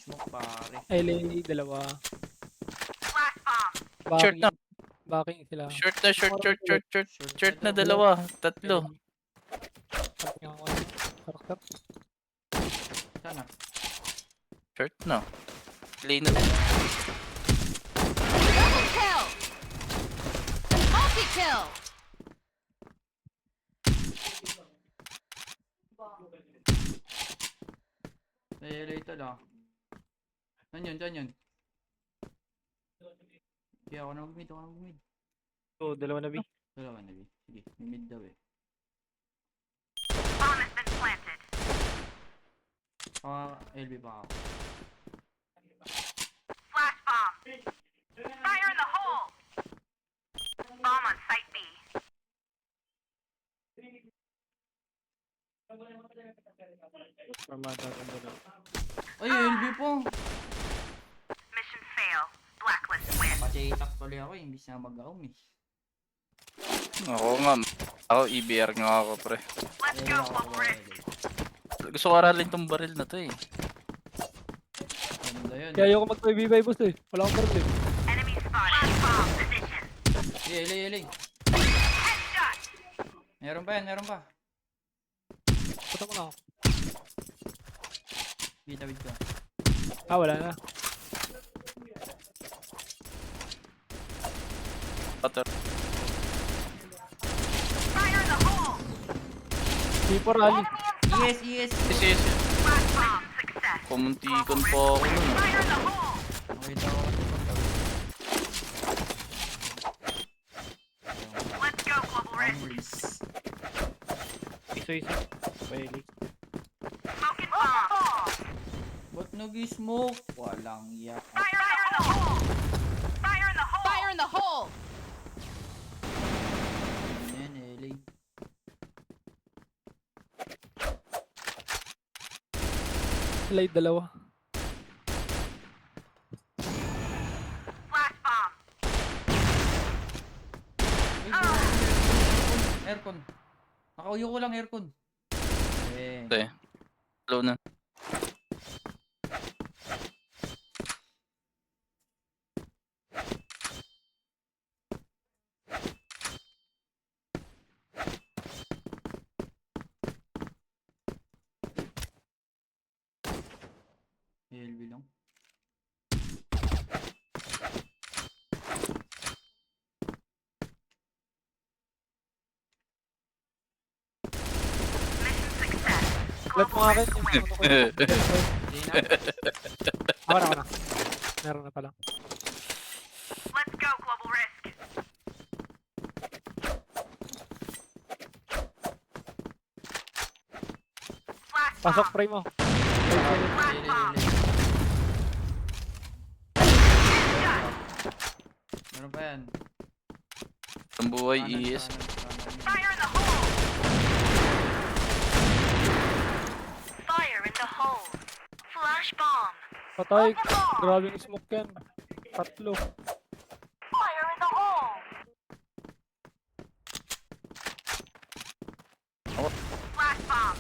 Smoke pare. LA, dalawa. Short na. Backing sila. Short na, short na daw. dalawa. Tatlo. Sabi nga ako. Karakter. Sana. Short na. Play na. Double kill. Multi kill. Ito lang. Saan yun? Saan yun? Kaya ako na mag-mid. So, dalawa na B. Dalawa na, B. Sige, may mid daw eh. Bomb has been planted. LB pa ako. Flash bomb. Fire in the hole. Bomb on site B. Armada ang dalawa. Ay, LB po! Mission fail. Blacklist win. Pachetak tuloy ako imbis na mag-aum eh. Ako nga. Ako, EBR nga ako, pre. Let's go, Global Risk. Gusto ko aralin tong baril na to eh. Ganda yun. Kaya ayoko mag-2v5 boss eh. Wala akong baril eh. Enemy spotted. Flash bomb position. LA. Headshot. Meron pa. Punta mo na ako. Bitawid ko. Wala na. Pater. Fire in the hole. D4 rally. Yes. Yes. Flash bomb success. Pumuntikon po ako nun. Fire in the hole. Nakita ko kasi pagtawid. Let's go, Global Risk. Amulis. Isa. Pwede. Smoking bomb. Ba't nag-smoke? Walang yak. Fire in the hole. Fire in the hole. Fire in the hole. Yan, LA. Slide dalawa. Flash bomb. Aircon. Nakauyo ko lang aircon. Ito eh. Low na. LB lang. Mission success. Let mo akin. Hindi na. Ako na. Meron na pala. Let's go, Global Risk. Flash Pasok bomb. pre mo. Flash bomb. Meron pa yan. Ang buhay Kanan, ES. kanan. Fire in the hole. Fire in the hole. Flash bomb. Patay. Grabe yung smoke yan. Tatlo. Fire in the hole. Flash bomb.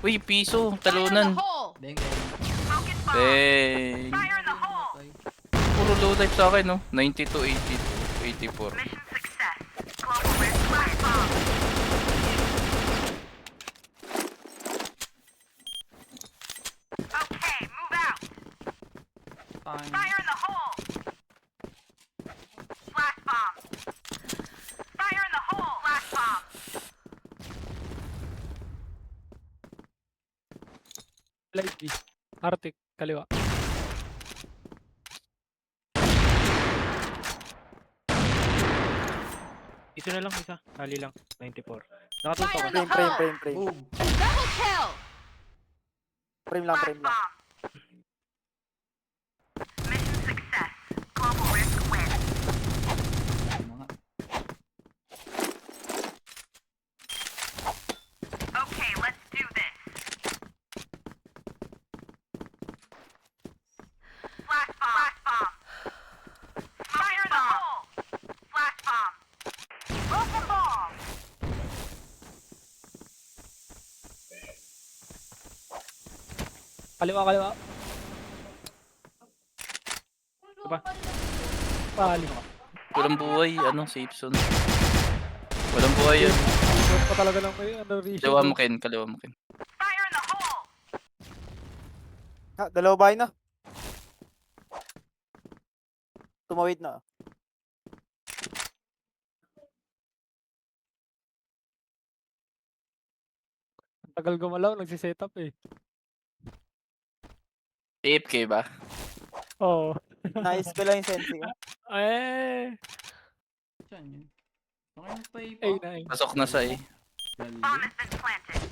Uy, piso. Fire in the Talunan. hole. Beng. Smoking bomb. Dang. Fire in the hole. Puro low life sa akin, no? 92, 82, 84. Mission success. Global Risk. Flash bomb. Okay, move out. Time. Fire in the hole. Flash bomb. Fire in the hole. Flash bomb. Slide B. Arctic. Kaliwa. Ito na lang isa. Rally lang. 94. Nakatutok Fire ka. in the hole. Boom. Double kill. Flash bomb. Mission success. Global Risk win. Mga. Okay, let's do this. Flash bomb. Flash bomb. Fire in the hole. Flash bomb. Broken bomb. Kaliwa. Diba? Pali ka. Walang buhay, safe zone. Walang buhay yan. Short pa talaga lang may Risha. Kaliwa mo, Ken. Kaliwa mo, Ken. Fire in the hole! Dalawa bahay na. Tumawid na. Ang tagal gumalaw, nagsiset up eh. AFK ba? Oo. Nice ko lang yung sensing. Saan yun? Okay, magpa-ipa. Ay na eh. Pasok na sa A. Galing. Bomb has been planted.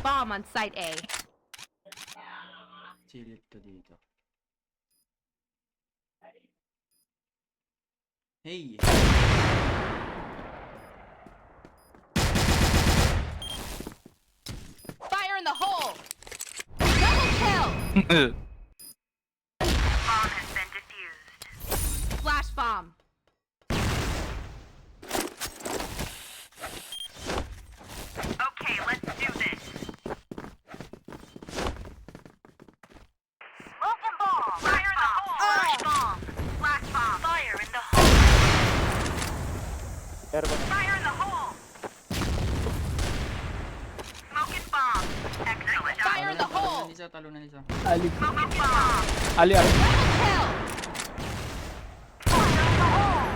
Bomb on site A. Silip to dito. Hey! Fire in the hole! Double kill! Bomb has been defused. Flash bomb. Okay, let's do this. Smoking bomb! Fire in the hole! Flash bomb! Flash bomb! Fire in the hole! Pero ba? Fire in the hole! Smoking bomb! Excellent. Fire in the hole! Talo na isa. Ali. Smoking bomb! Ali. Ali. Double kill! Fire in the hole!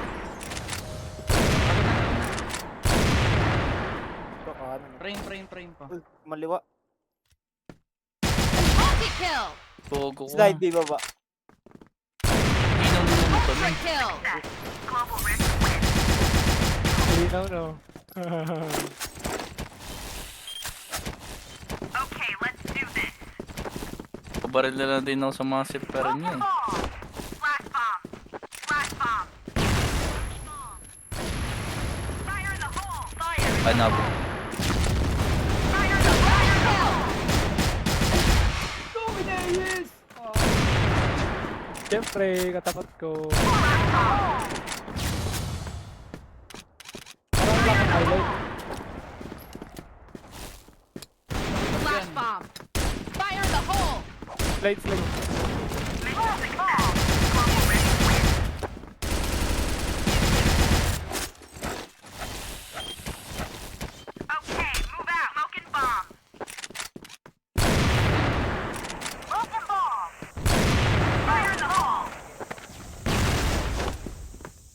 Ito, ano na. Frame pa. Uy, maliwa. Multi kill! Pogo ko. Slide B baba. Inaw na naman ito, Ultra man. kill! Global risk win. Linaw no. Okay, let's do this. Pabaril na lang din ako sa mga sipper niya eh. Flash bomb! Flash bomb! Fire in the hole! Fire in the Anabo. hole! Fire in the hole! Siyempre, katapat ko. Flash bomb! Parang lang ang highlight. Flash bomb. Fire in the hole! Slide. Mission success. Global risk win. Okay, move out. Smoking bomb. Smoking bomb. Fire in the hole.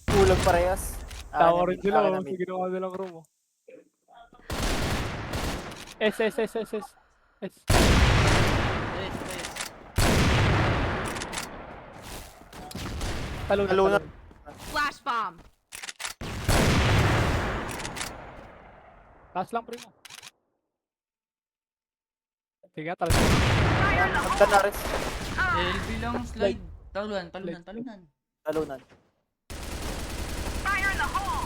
Kulang parehas. Tawa rin sila. Akin na Oh. mid. Ginawa nilang room. Oh. S. Yes. Talo Talo na. na. Flash bomb. Taas lang, primo. Sige, talo. Fire in the Magda na hole. res. LB lang slide. Talunan. Talunan. Fire in the hole.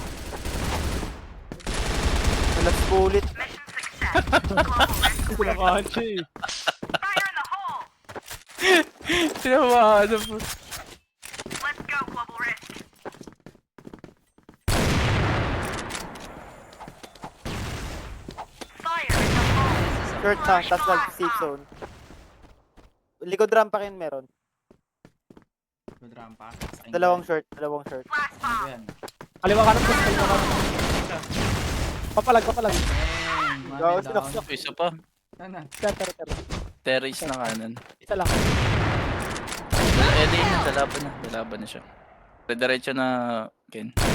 Last bullet. Mission success. Global risk win. Sinamahan siya eh. Fire in the hole. Sinamahan na po. Let's go, global risk. Fire in the hole. Short na. Tapos wag safe zone. Likod rampa kin meron. Good rampa. Dalawang short. Flash bomb. Ayan. Kaliwa ka ng post. Papalag. Ayan. Gawa Mami sila. down. Isa pa. Ano? Ter. Terrace na kanan. Isa lang. LA na, dalaban na siya. Diretso na, Ken. Multi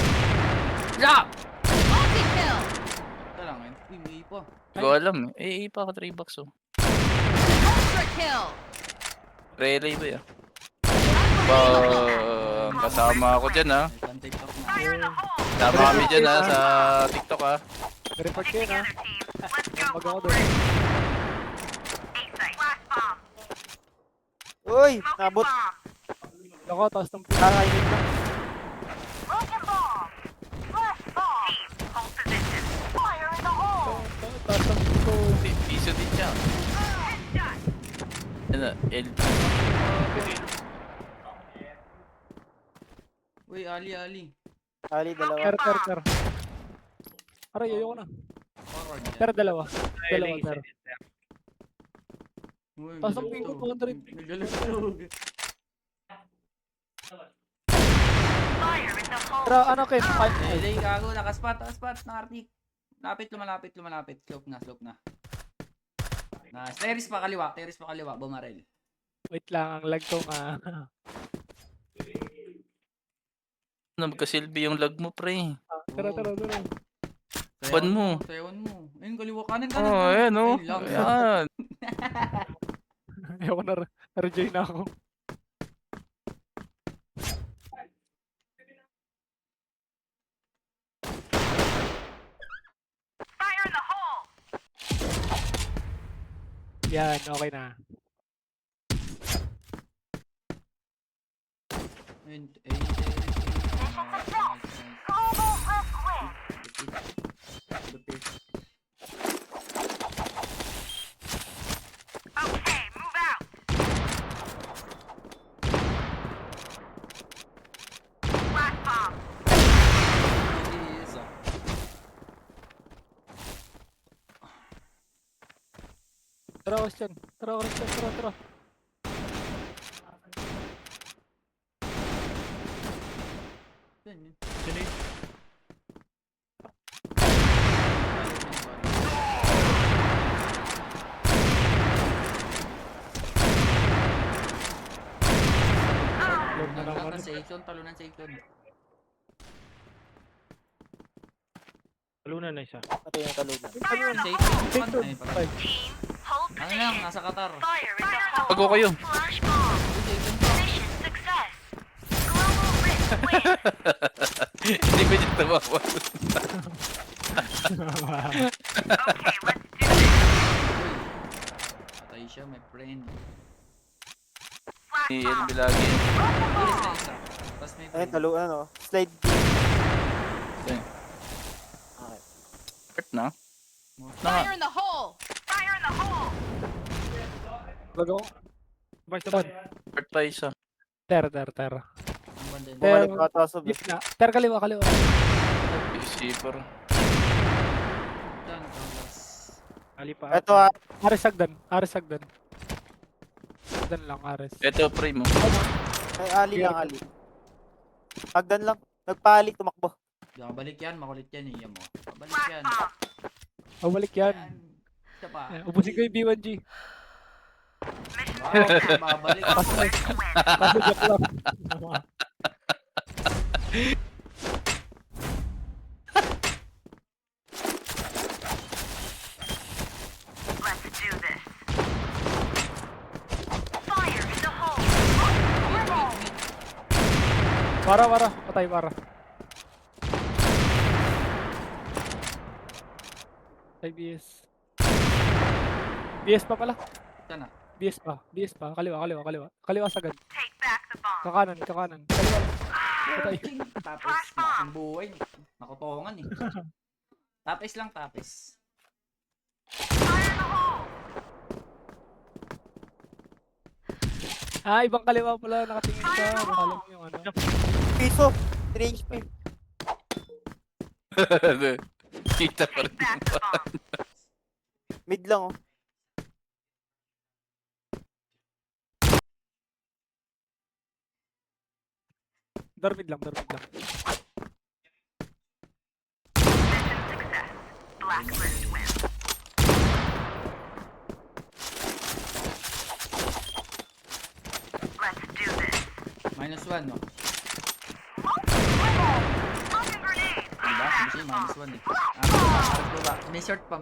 kill! Ito lang yun. Uy, may ipa. Hindi ko alam eh. Pa ako 3 bucks oh. Ultra kill! Relay ba yan? Unbelievable! Kasama ako dyan ha. May pan-tiktok na. Fire in the hole. Kasama kami dyan ha sa TikTok ha. Report Get kayo na. together, team. Let's go, Mag ako global doon. risk. A-site. Flash bomb. Uy! Smoking Nabot. bomb. Ako, taas ng pin. Nakakainig na. Smoking bomb. Flash bomb. Team, hold position. Fire in the hole. Taas ng pin ko. Piso din siya. Headshot. Ano, LB. Uy, Ali. Ali, dalawa. Ter. Aray, ayoko na. Corn yan. Pero dalawa. Dalawa, Dalawa, pero. Uy, Pasok galing ko, to. 200. Nagalugtog. Fire in the hole. Pero ano, Ken? Lay, gago. Nakaspot, nakartik. Lumalapit. Slope na. Nice. Terrace pa kaliwa. Bumarel. Wait lang, ang lag ko nga. Magkasilbi yung lag mo, pre. Tara. Ban mo. Sayawan mo. Ayun, kaliwa. Kanan. Oh, ayan, oh. Ayun lang. Ayan. Ayoko na, na-rejoin na ako. Fire in the hole. Yan, okay na. Ayun, Global earthquake. Okay, move out. Flash bomb. Tara, Christian. Tara. Talunan sa ikon. Talunan na isa. Ito yung talunan. Sa ikon. Ay, patay. Team, hold Ano position. lang, nasa Qatar. Fire in the hole. Bago kayo. Flash bomb. Mission success. Global risk win. Hindi ko dyan tumawa. Okay, let's do this. Patay siya, my friend. Flash Iyan bomb. bilagi. Iris na isa. Tapos may Ayun, friend. talunan, no? Slide. Okay. Okay. Hurt na. Fire in the hole! Fire in the hole. Bago. Basta Saan? Hurt pa isa. Ter. Ang banda yun. Bumalik Ter- pa ito sa Gitna. Ter, kaliwa. Receiver. Dyan, talas. Ali pa. Ito, Ares Hagdan. Hagdan lang, Ares. Ito, pre mo. Ay, Ali lang, Ali. Hagdan lang. Nagpali, tumakbo. Di balik yan, makulit yan eh. Yan mo. Pabalik Flash yan. bomb. Mabalik yan. Yan. Isa pa. Ubusin ko yung B1G. Mission Wow, success. babalik. Global risk win. Kaso joke lang. Let's do this. Fire in the hole. Para. Patay, para. Patay, BS. BS pa pala. Sana. BS pa. Kaliwa. Kaliwa sagad. Take back the bomb. Kakanan. Kaliwa. Patay. Tapos, lakas ng buhay. Nakutongan eh. Tapis lang. Fire in the hole. Ibang kaliwa pala. Nakatingin ka. Nakala mo yung ano. Piso. 3 HP. Kita pa Take rin. back the bomb. Mid lang, oh. Darmid lang. Mission success. Blacklist wins. Let's do this. -1, no? Smoking grenade. Diba? Kasi -1 eh. Diba? May short pa.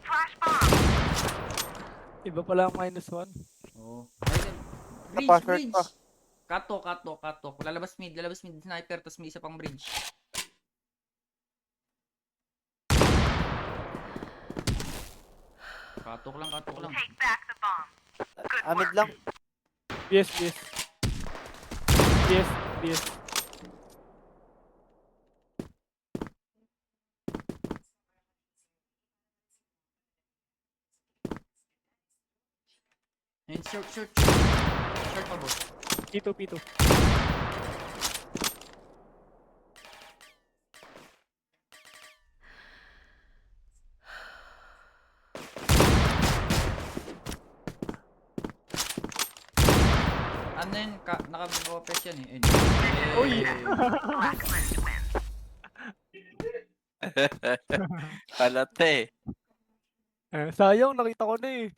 Flash bomb. Iba pala ang -1. Oo. Password Bridge. pa. Kato. Lalabas mid sniper, tas may isa pang bridge. Katok lang. Take back the bomb. Good Mid work. lang. BS. Ayun, short. Short pa, boss. P2. ano yun, naka-bopes yan eh. Uy! Kalat eh. Sayang, nakita ko na eh.